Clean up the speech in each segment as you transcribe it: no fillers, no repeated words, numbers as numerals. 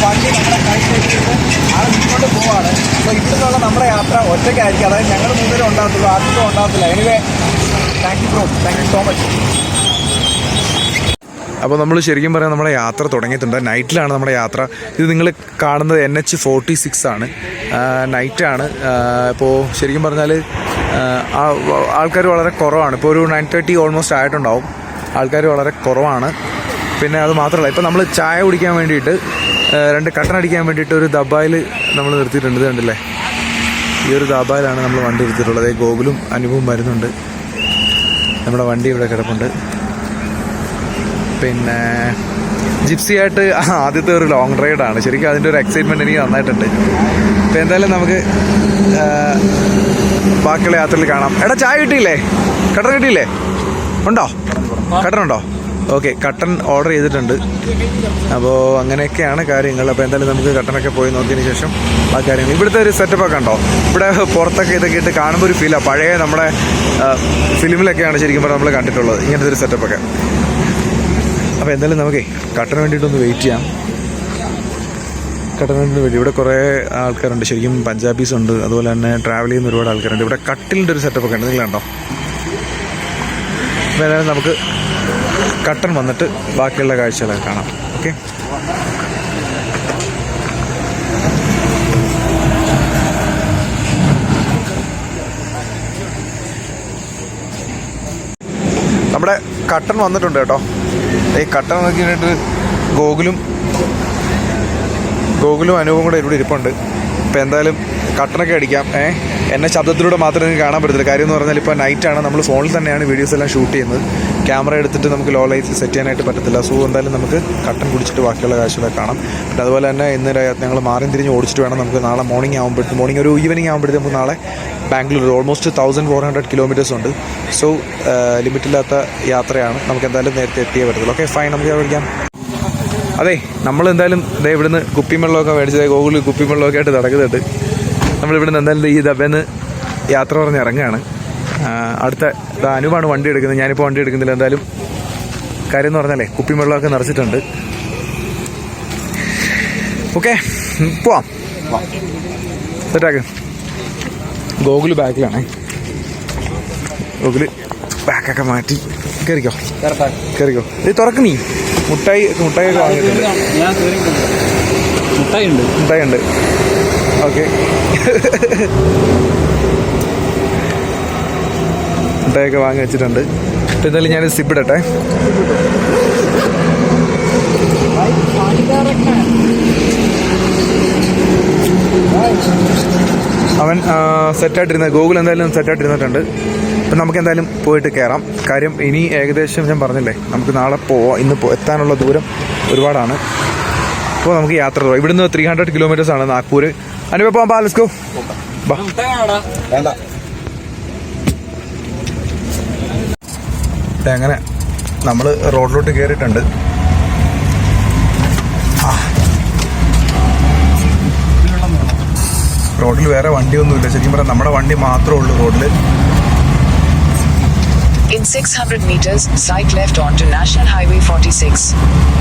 വണ്ടി നമ്മുടെ കയ്യിലേക്ക് ആൾ മുന്നോട്ട് പോവാണ്. അപ്പോൾ ഇവിടുന്നുള്ള നമ്മുടെ യാത്ര ഒറ്റയ്ക്കായിരിക്കും, അതായത് ഞങ്ങൾ മൂന്നുപേരും ഉണ്ടാകത്തുള്ളൂ, ആർക്കും ഉണ്ടാകത്തില്ല. Anyway thank you bro, thank you so much. അപ്പോൾ നമ്മൾ ശരിക്കും പറയാൻ നമ്മുടെ യാത്ര തുടങ്ങിയിട്ടുണ്ട്. നൈറ്റിലാണ് നമ്മുടെ യാത്ര. ഇത് നിങ്ങൾ കാണുന്നത് NH46 ആണ്, നൈറ്റാണ്. ഇപ്പോൾ ശരിക്കും പറഞ്ഞാൽ ആൾക്കാർ വളരെ കുറവാണ്. ഇപ്പോൾ ഒരു 9:30 ഓൾമോസ്റ്റ് ആയിട്ടുണ്ടാവും. ആൾക്കാർ വളരെ കുറവാണ്. പിന്നെ അത് മാത്രമല്ല, ഇപ്പോൾ നമ്മൾ ചായ കുടിക്കാൻ വേണ്ടിയിട്ട് 2 കട്ടൻ അടിക്കാൻ വേണ്ടിയിട്ട് ഒരു ദബായിൽ നമ്മൾ നിർത്തിയിട്ടുണ്ട്. ഇത് കണ്ടില്ലേ, ഈ ഒരു ദബായിലാണ് നമ്മൾ വണ്ടി എടുത്തിട്ടുള്ളത്. ഗോകുലും അനുഭവം വരുന്നുണ്ട്. നമ്മുടെ വണ്ടി ഇവിടെ കിടപ്പുണ്ട്. പിന്നെ ജിപ്സി ആയിട്ട് ആദ്യത്തെ ഒരു ലോങ് റൈഡാണ്. ശരിക്കും അതിൻ്റെ ഒരു എക്സൈറ്റ്മെൻറ്റ് എനിക്ക് നന്നായിട്ടുണ്ട്. അപ്പോൾ എന്തായാലും നമുക്ക് ബാക്കിയുള്ള യാത്രയിൽ കാണാം. എടാ ചായ കിട്ടിയില്ലേ? കട്ടൻ കിട്ടിയില്ലേ? ഉണ്ടോ? കട്ടൻ ഉണ്ടോ? ഓക്കെ, കട്ടൻ ഓർഡർ ചെയ്തിട്ടുണ്ട്. അപ്പോൾ അങ്ങനെയൊക്കെയാണ് കാര്യങ്ങൾ. അപ്പോൾ എന്തായാലും നമുക്ക് കട്ടനൊക്കെ പോയി നോക്കിയതിന് ശേഷം ആ കാര്യങ്ങൾ. ഇവിടുത്തെ ഒരു സെറ്റപ്പൊക്കെ ഉണ്ടോ? ഇവിടെ പുറത്തൊക്കെ ഇതൊക്കെ ഇട്ട് കാണുമ്പോൾ ഒരു ഫീലാണ്. പഴയ നമ്മുടെ ഫിലിമിലൊക്കെയാണ് ശരിക്കും പറഞ്ഞാൽ നമ്മൾ കണ്ടിട്ടുള്ളത് ഇങ്ങനത്തെ ഒരു സെറ്റപ്പൊക്കെ. അപ്പോൾ എന്തായാലും നമുക്കേ കട്ടന് വേണ്ടിയിട്ടൊന്ന് വെയിറ്റ് ചെയ്യാം. കട്ടന് വേണ്ടി വരും. ഇവിടെ കുറേ ആൾക്കാരുണ്ട്, ശരിക്കും പഞ്ചാബീസ് ഉണ്ട്, അതുപോലെ തന്നെ ട്രാവൽ ചെയ്യുന്ന ഒരുപാട് ആൾക്കാരുണ്ട്. ഇവിടെ കട്ടിലിൻ്റെ ഒരു സെറ്റപ്പൊക്കെ ഉണ്ട്, നിങ്ങൾ കണ്ടോ? അപ്പോൾ എന്തായാലും നമുക്ക് കട്ടൻ വന്നിട്ട് ബാക്കിയുള്ള കാഴ്ചകളൊക്കെ കാണാം. ഓക്കെ, നമ്മുടെ കട്ടൻ വന്നിട്ടുണ്ട് കേട്ടോ. ഈ കട്ടൻ നോക്കിയിട്ട് ഗോകുലും അനുഭവം കൂടെ ഇവിടെ ഇരിപ്പുണ്ട്. ഇപ്പോൾ എന്തായാലും കട്ടനൊക്കെ അടിക്കാം. എന്നെ ശബ്ദത്തിലൂടെ മാത്രമേ നിങ്ങൾക്ക് കാണാൻ പറ്റത്തില്ല. കാര്യം എന്ന് പറഞ്ഞാൽ ഇപ്പോൾ നൈറ്റാണ്, നമ്മൾ ഫോണിൽ തന്നെയാണ് വീഡിയോസ് എല്ലാം ഷൂട്ട് ചെയ്യുന്നത്. ക്യാമറ എടുത്തിട്ട് നമുക്ക് ലോ ലൈറ്റിൽ സെറ്റ് ചെയ്യാനായിട്ട് പറ്റത്തില്ല. സോ എന്തായാലും നമുക്ക് കട്ടൻ കുടിച്ചിട്ട് ബാക്കിയുള്ള കാഴ്ചകളൊക്കെ കാണാം. പിന്നെ അതുപോലെ തന്നെ ഇന്ന് ഞങ്ങൾ മാറി തിരിഞ്ഞ് ഓടിച്ചിട്ട് വേണം നമുക്ക് നാളെ മോർണിംഗ് ഒരു ഈവനിങ് ആകുമ്പോഴത്തേക്ക് നമുക്ക് നാളെ ബാംഗ്ലൂർ ഓൾമോസ്റ്റ് 1400 കിലോമീറ്റേഴ്സ് ഉണ്ട്. സോ ലിമിറ്റില്ലാത്ത യാത്രയാണ്. നമുക്ക് എന്തായാലും നേരത്തെ എത്തിയേ പറ്റത്തുള്ളൂ. ഓക്കെ ഫൈൻ, നമുക്ക് വിളിക്കാം. അതെ, നമ്മളെന്തായാലും ഇവിടുന്ന് കുപ്പിവെള്ളമൊക്കെ മേടിച്ചത് ഗോകുലിൽ കുപ്പിവെള്ളമൊക്കെ ആയിട്ട് നടക്കുന്നുണ്ട്. നമ്മളിവിടുന്ന് എന്തായാലും ഈ ദബേന്ന് യാത്ര പറഞ്ഞ് ഇറങ്ങുകയാണ്. അടുത്ത അനുവാണ് വണ്ടി എടുക്കുന്നത്. ഞാനിപ്പോൾ വണ്ടി എടുക്കുന്നില്ല. എന്തായാലും കാര്യം എന്ന് പറഞ്ഞാലേ കുപ്പിവെള്ളമൊക്കെ നിറച്ചിട്ടുണ്ട്. ഓക്കെ, പോവാം. സെറ്റാക്ക്. ഗോകുല് ബാക്കിലാണേ. ഗോകുല് ബാക്കൊക്കെ മാറ്റി കയറിക്കോ. ഇത് തുറക്ക് നീ. മുട്ടായി ഒക്കെ വാങ്ങിയിട്ടുണ്ട്. മുട്ടായി ഉണ്ട്. ഓക്കെ, മുട്ടായൊക്കെ വാങ്ങി വെച്ചിട്ടുണ്ട്. എന്തായാലും ഞാൻ സിപ്പ് ഇടട്ടെ. അവൻ സെറ്റായിട്ടിരുന്നത്, ഗൂഗിൾ എന്തായാലും സെറ്റായിട്ടിരുന്നിട്ടുണ്ട്. അപ്പം നമുക്ക് എന്തായാലും പോയിട്ട് കയറാം. കാര്യം ഇനി ഏകദേശം ഞാൻ പറഞ്ഞില്ലേ, നമുക്ക് നാളെ പോവാം. ഇന്ന് എത്താനുള്ള ദൂരം ഒരുപാടാണ്. അപ്പോൾ നമുക്ക് യാത്ര പോകാം. ഇവിടുന്ന് 300 കിലോമീറ്റേഴ്സാണ് നാഗ്പൂർ. അനുഭവം പോകാം. Let's go. അങ്ങനെ നമ്മൾ റോഡിലോട്ട് കയറിയിട്ടുണ്ട്. റോഡിൽ വേറെ വണ്ടിയൊന്നുമില്ല. ശരിക്കും പറയാം നമ്മുടെ വണ്ടി മാത്രമേ ഉള്ളൂ റോഡിൽ. In 600 meters, side left onto National Highway 46.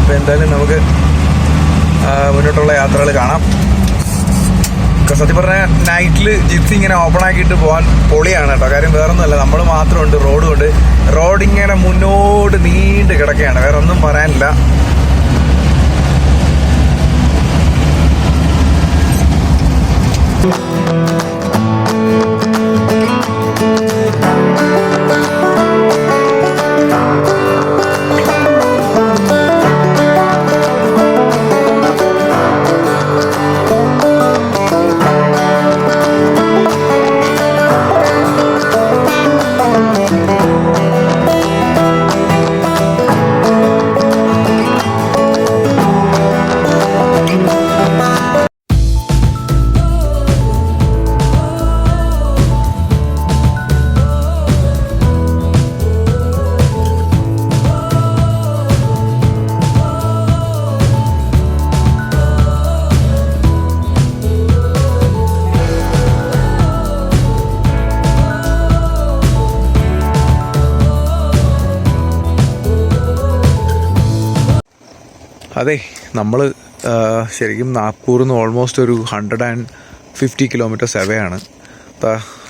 അപ്പോൾ എന്തായാലും നമുക്ക് മുന്നോട്ടുള്ള യാത്രകൾ കാണാം. സത്യം പറഞ്ഞാൽ നൈറ്റിൽ ജിപ്സി ഇങ്ങനെ ഓപ്പൺ ആക്കിയിട്ട് പോകാൻ പൊളിയാണ് കേട്ടോ. കാര്യം വേറെ ഒന്നുമല്ല, നമ്മൾ മാത്രമുണ്ട്, റോഡുണ്ട്. റോഡിങ്ങനെ മുന്നോട്ട് നീണ്ട് കിടക്കുകയാണ്, വേറെ ഒന്നും പറയാനില്ല. അതെ, നമ്മൾ ശരിക്കും നാഗ്പൂരിൽ നിന്ന് ഓൾമോസ്റ്റ് ഒരു 150 കിലോമീറ്റേഴ്സ് അവേ ആണ്.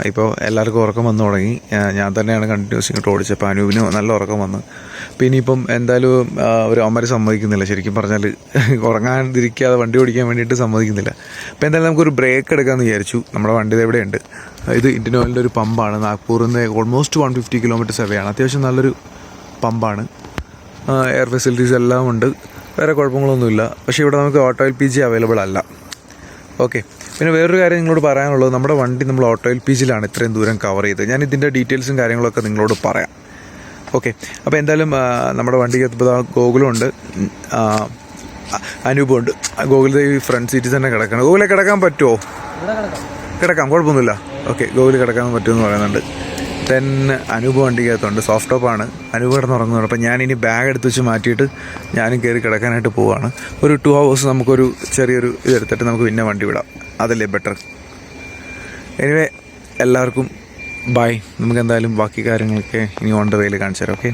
ഇപ്പോൾ എല്ലാവർക്കും ഉറക്കം വന്നു തുടങ്ങി. ഞാൻ തന്നെയാണ് കണ്ടിന്യൂസ് ഇങ്ങോട്ട് ഓടിച്ചത്. അപ്പോൾ അനൂപിന് നല്ല ഉറക്കം വന്ന്. പിന്നെ ഇപ്പം എന്തായാലും ഒരു അമ്മര് സമ്മതിക്കുന്നില്ല, ശരിക്കും പറഞ്ഞാൽ ഉറങ്ങാതിരിക്കാതെ വണ്ടി ഓടിക്കാൻ വേണ്ടിയിട്ട് സമ്മതിക്കുന്നില്ല. അപ്പോൾ എന്തായാലും നമുക്കൊരു ബ്രേക്ക് എടുക്കാമെന്ന് വിചാരിച്ചു. നമ്മുടെ വണ്ടി എവിടെയുണ്ട്. ഇത് ഇന്ത്യൻ ഓയിലിൻ്റെ ഒരു പമ്പാണ്. നാഗ്പൂരിൽ നിന്ന് ഓൾമോസ്റ്റ് 150 കിലോമീറ്റേഴ്സ് അവയാണ്. അത്യാവശ്യം നല്ലൊരു പമ്പാണ്. എയർ ഫെസിലിറ്റീസ് എല്ലാം ഉണ്ട്, വേറെ കുഴപ്പങ്ങളൊന്നുമില്ല. പക്ഷേ ഇവിടെ നമുക്ക് ഓട്ടോ LPG അവൈലബിൾ അല്ല. ഓക്കെ, പിന്നെ വേറൊരു കാര്യം നിങ്ങളോട് പറയാനുള്ളത്, നമ്മുടെ വണ്ടി നമ്മൾ ഓട്ടോ LPGയിലാണ് ഇത്രയും ദൂരം കവർ ചെയ്തത്. ഞാൻ ഇതിൻ്റെ ഡീറ്റെയിൽസും കാര്യങ്ങളൊക്കെ നിങ്ങളോട് പറയാം. ഓക്കെ, അപ്പോൾ എന്തായാലും നമ്മുടെ വണ്ടിക്ക് എത്തുമ്പോൾ ഗോകുലുണ്ട്, അനൂപുണ്ട്. ഗോകുലിൻ്റെ ഈ ഫ്രണ്ട് സീറ്റിൽ തന്നെ കിടക്കണം. ഗോകുലെ കിടക്കാൻ പറ്റുമോ? കിടക്കാം, കുഴപ്പമൊന്നുമില്ല. ഓക്കെ, ഗോകുൽ കിടക്കാൻ പറ്റുമെന്ന് പറയുന്നുണ്ട്. ദെൻ അനൂപ് വണ്ടിക്കകത്തുണ്ട്, സോഫ്റ്റ് ടോപ്പാണ്. അനൂപ് കിടന്നുറങ്ങുന്നുണ്ട്. അപ്പോൾ ഞാനിനി ബാഗ് എടുത്ത് വെച്ച് മാറ്റിയിട്ട് ഞാനും കയറി കിടക്കാനായിട്ട് പോവുകയാണ്. ഒരു 2 hours നമുക്കൊരു ചെറിയൊരു ഇതെടുത്തിട്ട് നമുക്ക് പിന്നെ വണ്ടി വിടാം, അതല്ലേ ബെറ്റർ. എനിവേ എല്ലാവർക്കും ബൈ. നമുക്ക് എന്തായാലും ബാക്കി കാര്യങ്ങളൊക്കെ ഇനി ഓൺ ദ വേയിൽ കാണിച്ചു തരാം. ഓക്കെ.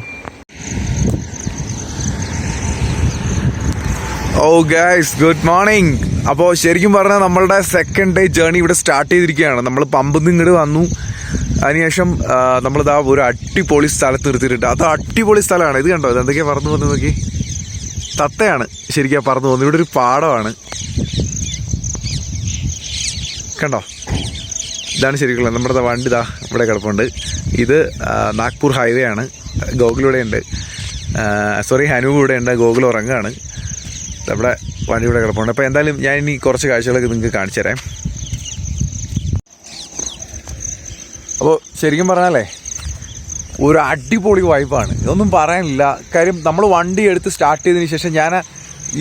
ഓ ഗൈസ്, ഗുഡ് മോർണിംഗ്. അപ്പോൾ ശരിക്കും പറഞ്ഞാൽ നമ്മളുടെ സെക്കൻഡ് ഡേ ജേർണി ഇവിടെ സ്റ്റാർട്ട് ചെയ്തിരിക്കുകയാണ്. നമ്മൾ പമ്പിൽ നിന്ന് ഇങ്ങോട്ട് വന്നു. അതിനുശേഷം നമ്മളിതാ ഒരു അടിപൊളി സ്ഥലത്ത് നിർത്തിയിട്ടുണ്ട്. അത് അടിപൊളി സ്ഥലമാണ്. ഇത് കണ്ടോ, ഇത് എന്തൊക്കെയാണ് പറന്നു പോകുന്നത് നോക്കി. തത്തയാണ് ശരിക്കും പറന്നു പോകുന്നത്. ഇവിടെ ഒരു പാടമാണ്, കണ്ടോ. ഇതാണ് ശരിക്കുള്ള നമ്മുടെ വണ്ടി. ഇതാ ഇവിടെ കിടപ്പുണ്ട്. ഇത് നാഗ്പൂർ ഹൈവേ ആണ്. ഗോകുലിവിടെ ഉണ്ട്, അനൂപ് ഇവിടെ ഉണ്ട്. ഗോകുൽ ഉറങ്ങുകയാണ്. നമ്മുടെ വണ്ടി ഇവിടെ കിടപ്പുണ്ട്. അപ്പോൾ എന്തായാലും ഞാൻ ഇനി കുറച്ച് കാഴ്ചകളൊക്കെ നിങ്ങൾക്ക് കാണിച്ചു തരാം. അപ്പോൾ ശരിക്കും പറഞ്ഞാലേ ഒരു അടിപൊളി വൈബാണ്, ഇതൊന്നും പറയാനില്ല. കാര്യം നമ്മൾ വണ്ടി എടുത്ത് സ്റ്റാർട്ട് ചെയ്തതിന് ശേഷം ഞാൻ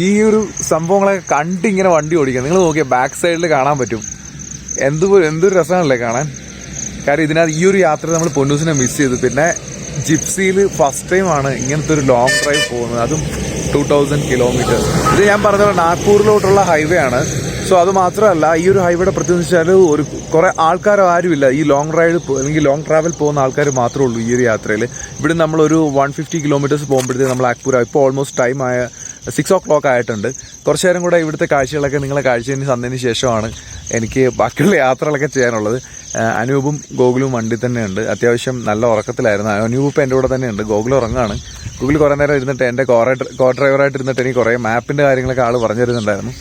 ഈ ഒരു സംഭവങ്ങളൊക്കെ കണ്ടിങ്ങനെ വണ്ടി ഓടിക്കുക. നിങ്ങൾ നോക്കിയാൽ ബാക്ക് സൈഡിൽ കാണാൻ പറ്റും. എന്തൊരു രസമാണല്ലേ കാണാൻ. കാര്യം ഇതിനകത്ത് ഈ ഒരു യാത്ര നമ്മൾ പൊന്നൂസിനെ മിസ് ചെയ്തു. പിന്നെ ജിപ്സിയിൽ ഫസ്റ്റ് ടൈമാണ് ഇങ്ങനത്തെ ഒരു ലോങ് ഡ്രൈവ് പോകുന്നത്, അതും 2000 കിലോമീറ്റേഴ്സ്. ഇത് ഞാൻ പറഞ്ഞ നാഗ്പൂരിലോട്ടുള്ള ഹൈവേ ആണ്. സോ അത് മാത്രമല്ല, ഈ ഒരു ഹൈവേയുടെ പ്രത്യേകത വെച്ചാൽ ഒരു കുറേ ആൾക്കാർ ആരുമില്ല. ഈ ലോങ് റൈഡ് അല്ലെങ്കിൽ ലോങ് ട്രാവൽ പോകുന്ന ആൾക്കാർ മാത്രമേ ഉള്ളൂ ഈ ഒരു യാത്രയിൽ. ഇവിടെ നമ്മളൊരു 150 കിലോമീറ്റേഴ്സ് പോകുമ്പോഴത്തേക്ക് നമ്മൾ നാഗ്പൂർ ഇപ്പോൾ ഓൾമോസ്റ്റ് ടൈം ആയ 6 o'clock ആയിട്ടുണ്ട്. കുറച്ച് നേരം കൂടെ ഇവിടുത്തെ കാഴ്ചകളൊക്കെ നിങ്ങളെ കാഴ്ചയിൽ തന്നതിന് ശേഷമാണ് എനിക്ക് ബാക്കിയുള്ള യാത്രകളൊക്കെ ചെയ്യാനുള്ളത്. അനൂപും ഗോകുലും വണ്ടി തന്നെയുണ്ട്. അത്യാവശ്യം നല്ല ഉറക്കത്തിലായിരുന്നു. അനൂപ് ഇപ്പോൾ എൻ്റെ കൂടെ തന്നെയുണ്ട്. ഗോകുൽ ഉറങ്ങുകയാണ്. ഗോകുൽ കുറേ നേരം ഇരുന്നിട്ട് എൻ്റെ കോ ഡ്രൈവറായിട്ട് ഇരുന്നിട്ട് എനിക്ക് കുറേ മാപ്പിൻ്റെ കാര്യങ്ങളൊക്കെ ആൾ പറഞ്ഞു തരുന്നുണ്ടായിരുന്നു.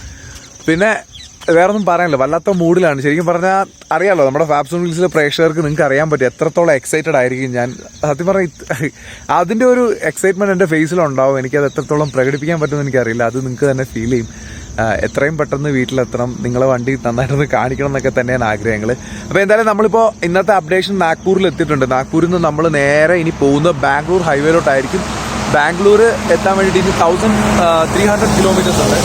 പിന്നെ വേറൊന്നും പറയാനില്ല, വല്ലാത്ത മൂഡിലാണ്. ശരിക്കും പറഞ്ഞാൽ അറിയാമല്ലോ, നമ്മുടെ ഫാബ്സോൺ വീൽസിലെ പ്രേക്ഷകർക്ക് നിങ്ങൾക്ക് അറിയാൻ പറ്റും എത്രത്തോളം എക്സൈറ്റഡ് ആയിരിക്കും ഞാൻ. സത്യം പറഞ്ഞാൽ അതിൻ്റെ ഒരു എക്സൈറ്റ്മെൻറ്റ് എൻ്റെ ഫേസിലുണ്ടാവും. എനിക്കത് എത്രത്തോളം പ്രകടിപ്പിക്കാൻ പറ്റുമെന്ന് എനിക്കറിയില്ല. അത് നിങ്ങൾക്ക് തന്നെ ഫീൽ ചെയ്യും. എത്രയും പെട്ടെന്ന് വീട്ടിലെത്തണം, നിങ്ങളെ വണ്ടി നന്നായിട്ടൊന്ന് കാണിക്കണം എന്നൊക്കെ തന്നെയാണ് ആഗ്രഹങ്ങൾ. അപ്പോൾ എന്തായാലും നമ്മളിപ്പോൾ ഇന്നത്തെ അപ്ഡേഷൻ നാഗ്പൂരിൽ എത്തിയിട്ടുണ്ട്. നാഗ്പൂരിൽ നിന്ന് നമ്മൾ നേരെ ഇനി പോകുന്നത് ബാംഗ്ലൂർ ഹൈവേയിലോട്ടായിരിക്കും. ബാംഗ്ലൂർ എത്താൻ വേണ്ടിയിട്ട് ഇനി 1300 കിലോമീറ്റേഴ്സ് ഉണ്ട്.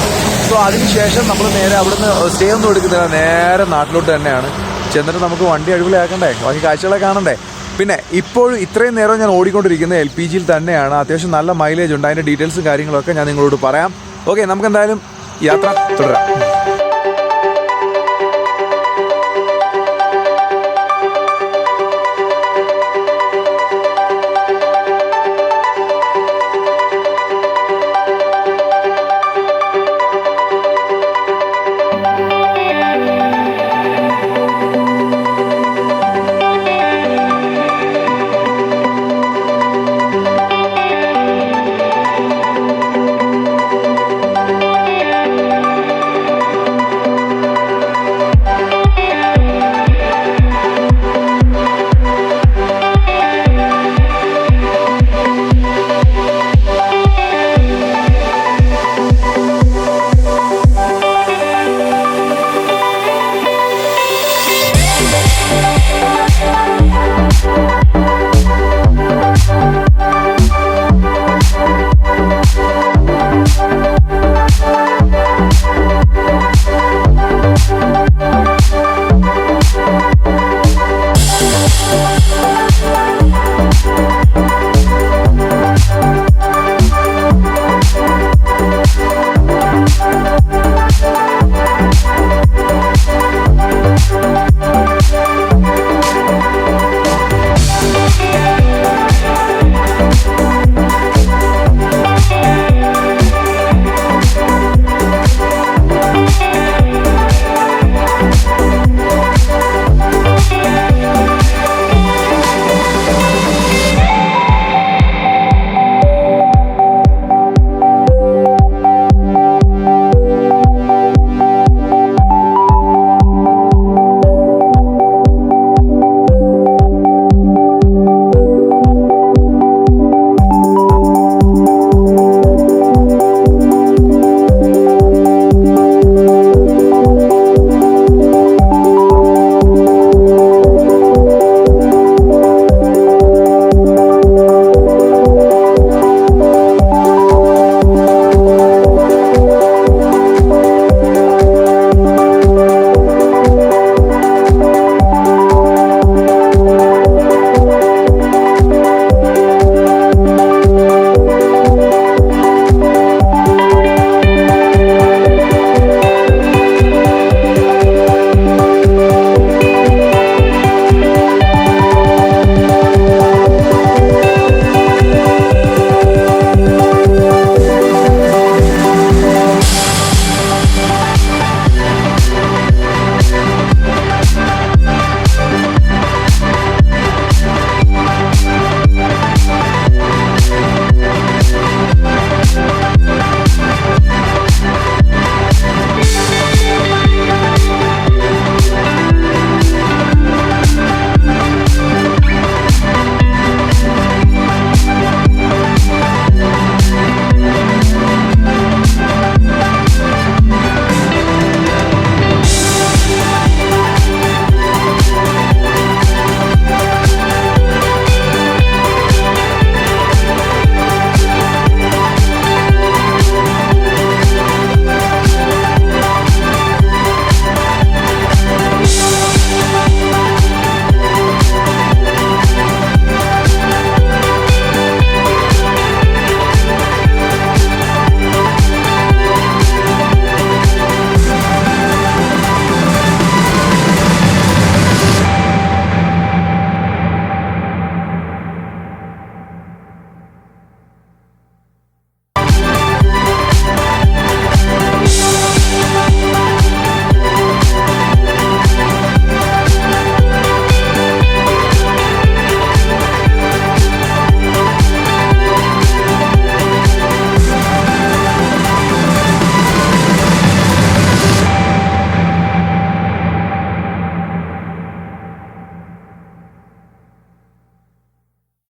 സോ അതിനുശേഷം നമ്മൾ നേരെ അവിടുന്ന് സ്റ്റേ ഒന്നും എടുക്കുന്നില്ല, നേരെ നാട്ടിലോട്ട് തന്നെയാണ് ചെന്നിട്ട് നമുക്ക് വണ്ടി അടിപൊളിയാക്കണ്ടേ, ബാക്കി കാഴ്ചകളെ കാണണ്ടേ. പിന്നെ ഇപ്പോഴും ഇത്രയും നേരം ഞാൻ ഓടിക്കൊണ്ടിരിക്കുന്നത് LPGയിൽ തന്നെയാണ്. അത്യാവശ്യം നല്ല മൈലേജ് ഉണ്ട്. അതിൻ്റെ ഡീറ്റെയിൽസും കാര്യങ്ങളൊക്കെ ഞാൻ നിങ്ങളോട് പറയാം. ഓക്കെ, നമുക്കെന്തായാലും യാത്ര തുടരാം.